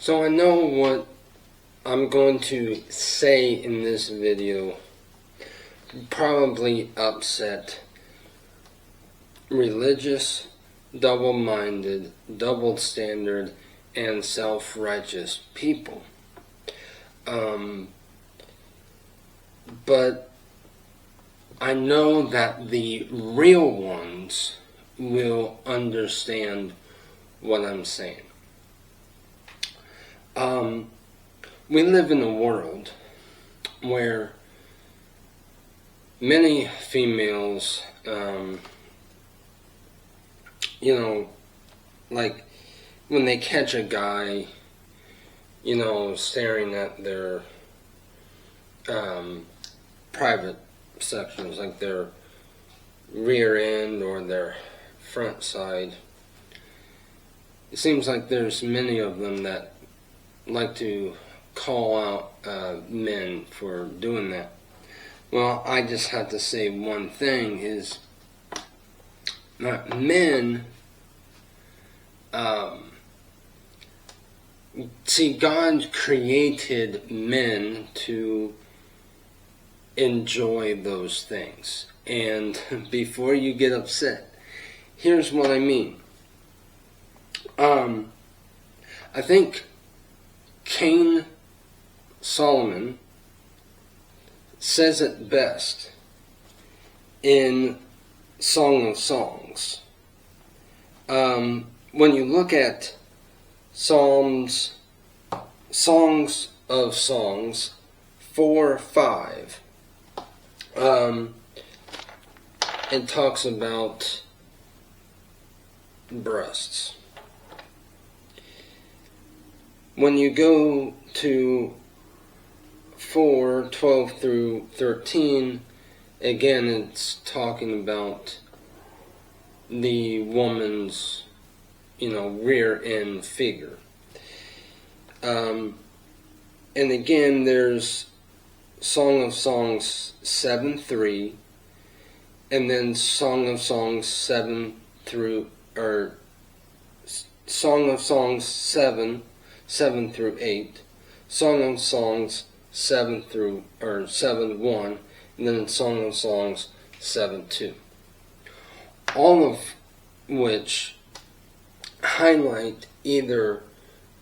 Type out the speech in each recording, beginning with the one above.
So I know what I'm going to say in this video probably upset religious, double-minded, double-standard, and self-righteous people. But I know that the real ones will understand what I'm saying. We live in a world where many females, like when they catch a guy, staring at their private sections, like their rear end or their front side, it seems like there's many of them that like to call out men for doing that. Well, I just have to say one thing is that men, see, God created men to enjoy those things. And before you get upset, here's what I mean. I think King Solomon says it best in Song of Songs. When you look at Songs of Songs 4:5, it talks about breasts. When you go to 4:12 through 13, again it's talking about the woman's, rear end figure. And again there's Song of Songs 7:3, and then Song of Songs 7 through 8, Song of Songs 7 through 7:1, and then Song of Songs 7:2. All of which highlight either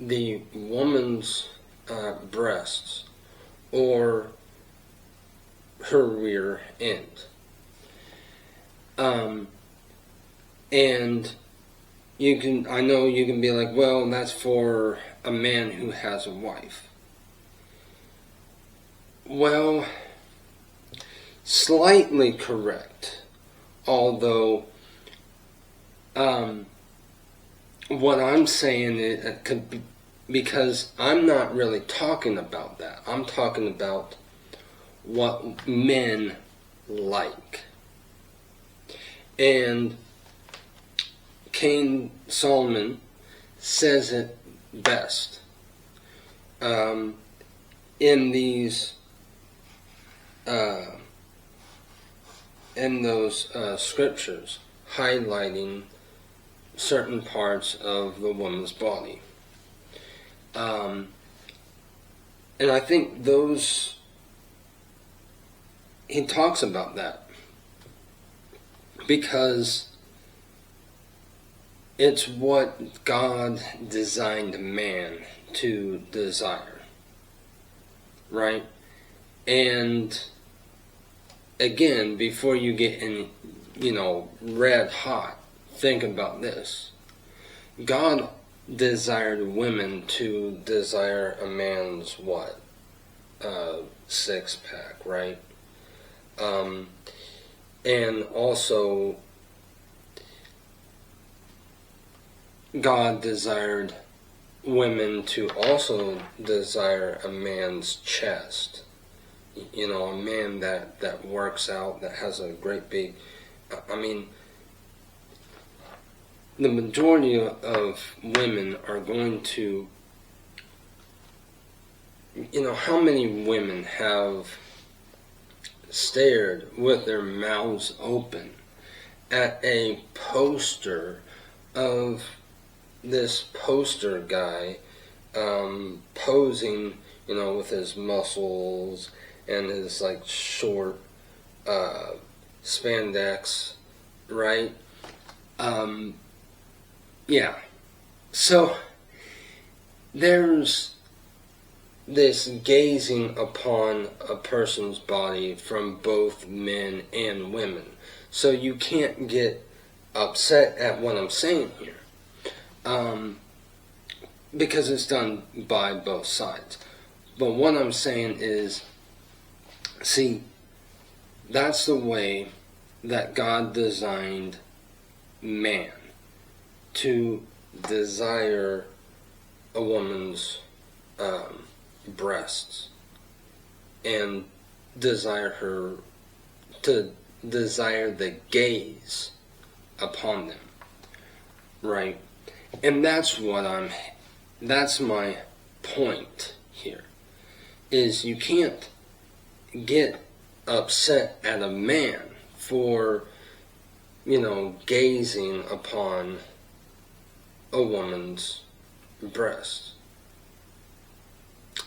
the woman's breasts or her rear end. And I know you can be like, well, that's for a man who has a wife. Well, slightly correct, although what I'm saying it could be, because I'm not really talking about that. I'm talking about what men like. And King Solomon says it best in those scriptures, highlighting certain parts of the woman's body. And I think he talks about that because it's what God designed man to desire, right? And again, before you get in, red hot, think about this. God desired women to desire a man's what? Six-pack, right? And also, God desired women to also desire a man's chest. A man that works out, that has a great big... the majority of women are going to... how many women have stared with their mouths open at a poster of this poster guy posing, with his muscles and his like short spandex, right? Yeah. So there's this gazing upon a person's body from both men and women. So you can't get upset at what I'm saying here. Because it's done by both sides. But what I'm saying is, see, that's the way that God designed man, to desire a woman's breasts and desire the gaze upon them, right? And that's my point here, is you can't get upset at a man for, gazing upon a woman's breast.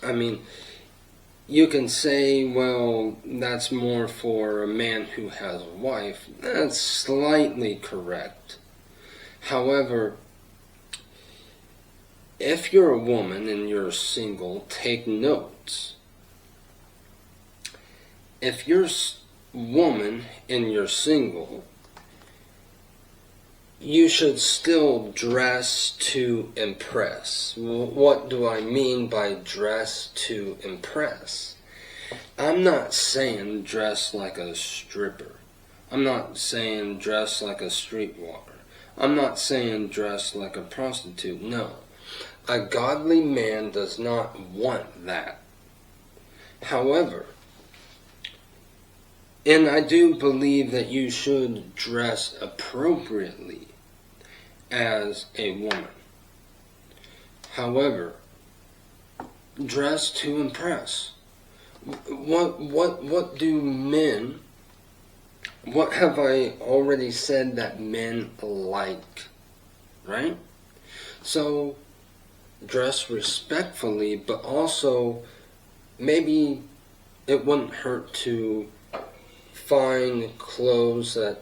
I mean, you can say, well, that's more for a man who has a wife. That's slightly correct. However, if you're a woman and you're single, take notes. If you're a woman and you're single, you should still dress to impress. What do I mean by dress to impress? I'm not saying dress like a stripper. I'm not saying dress like a streetwalker. I'm not saying dress like a prostitute. No. A godly man does not want that. However, and I do believe that you should dress appropriately as a woman. However, dress to impress. What do men, what have I already said that men like, right? So, dress respectfully, but also maybe it wouldn't hurt to find clothes that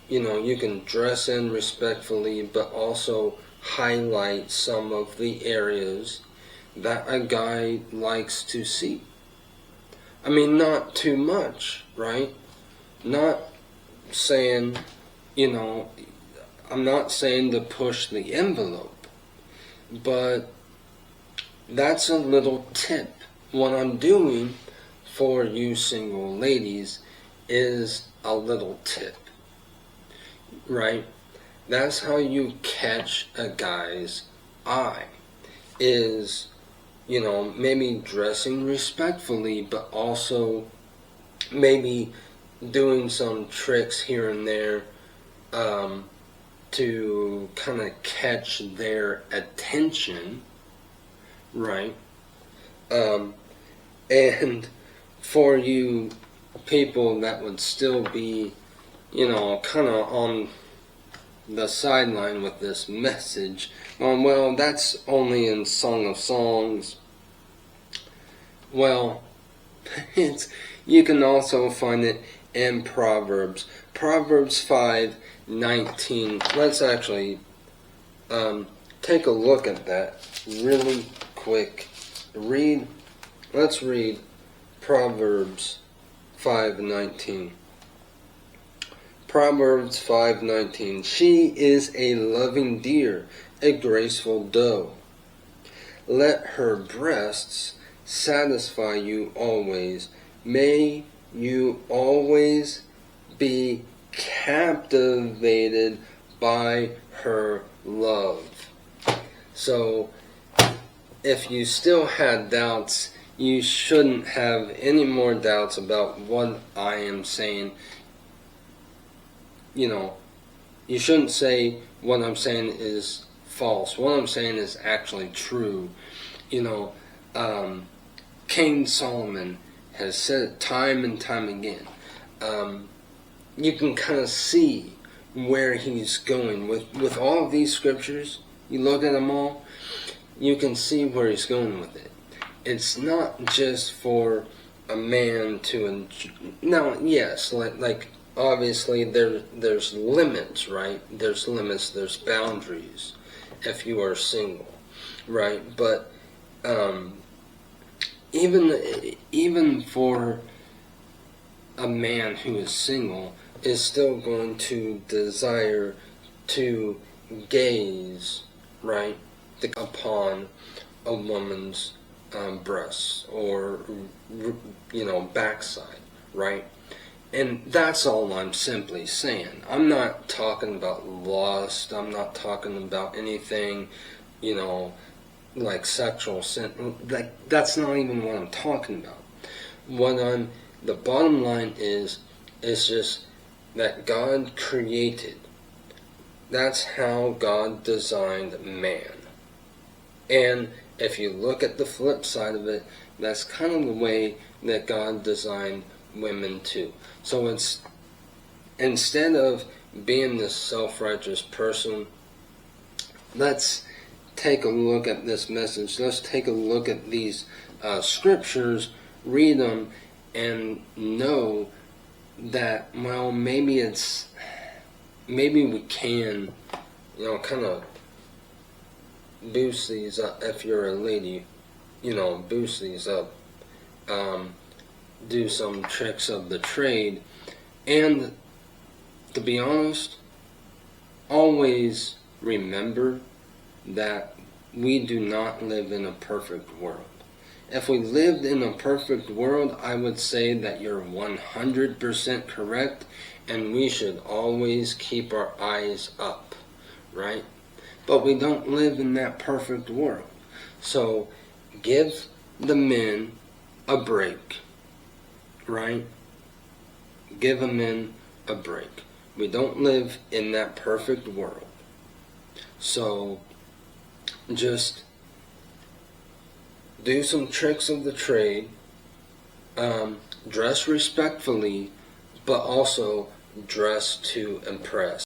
you can dress in respectfully, but also highlight some of the areas that a guy likes to see. I mean, not too much, right? Not saying, I'm not saying to push the envelope, but that's a little tip. What I'm doing for you single ladies is a little tip, right? That's how you catch a guy's eye, is, maybe dressing respectfully, but also maybe doing some tricks here and there to kind of catch their attention, right? And for you people that would still be, kind of on the sideline with this message, well, that's only in Song of Songs. Well, you can also find it in Proverbs. Proverbs 5:19. Let's actually take a look at that really quick. Let's read Proverbs 5:19. Proverbs 5:19. She is a loving deer, a graceful doe. Let her breasts satisfy you always. May you always be captivated by her love. So, if you still had doubts, you shouldn't have any more doubts about what I am saying. You shouldn't say what I'm saying is false. What I'm saying is actually true. King Solomon has said it time and time again. You can kind of see where he's going with all of these scriptures. You look at them all, you can see where he's going with it. It's not just for a man to enjoy. Now, yes, like obviously there's limits, right? There's limits, there's boundaries if you are single, right? But even for a man who is single is still going to desire to gaze, right, upon a woman's breasts or backside, right? And that's all I'm simply saying. I'm not talking about lust. I'm not talking about anything, like sexual sin. Like, that's not even what I'm talking about. The bottom line is just that God created. That's how God designed man. And if you look at the flip side of it, that's kind of the way that God designed women too. So it's, instead of being this self-righteous person, let's take a look at this message. Let's take a look at these scriptures, read them, and know that, well, maybe we can, kind of boost these up. If you're a lady, boost these up, do some tricks of the trade. And to be honest, always remember that we do not live in a perfect world. If we lived in a perfect world, I would say that you're 100% correct, and we should always keep our eyes up, right? But we don't live in that perfect world. So give the men a break, right? Give the men a break. We don't live in that perfect world. So just do some tricks of the trade, dress respectfully, but also dress to impress.